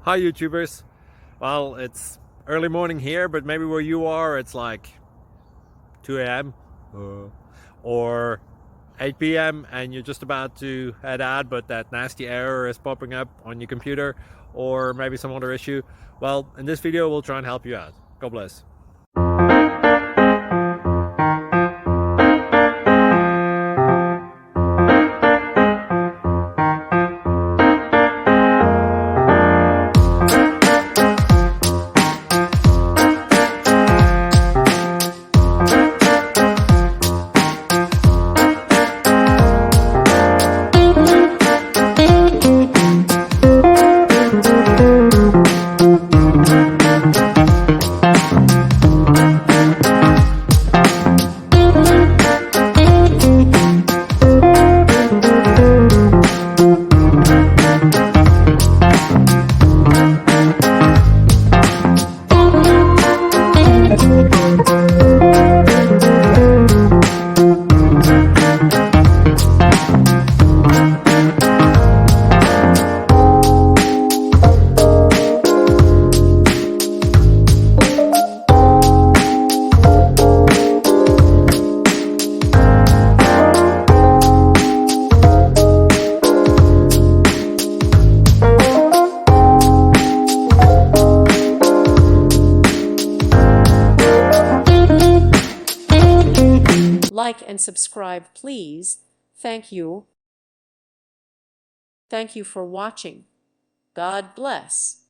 Hi YouTubers. Well, it's early morning here, but maybe where you are it's like 2 a.m. or 8 p.m. and you're just about to head out, but that nasty error is popping up on your computer, or maybe some other issue. Well, in this video we'll try and help you out. God bless. Like and subscribe, please. Thank you. Thank you for watching. God bless.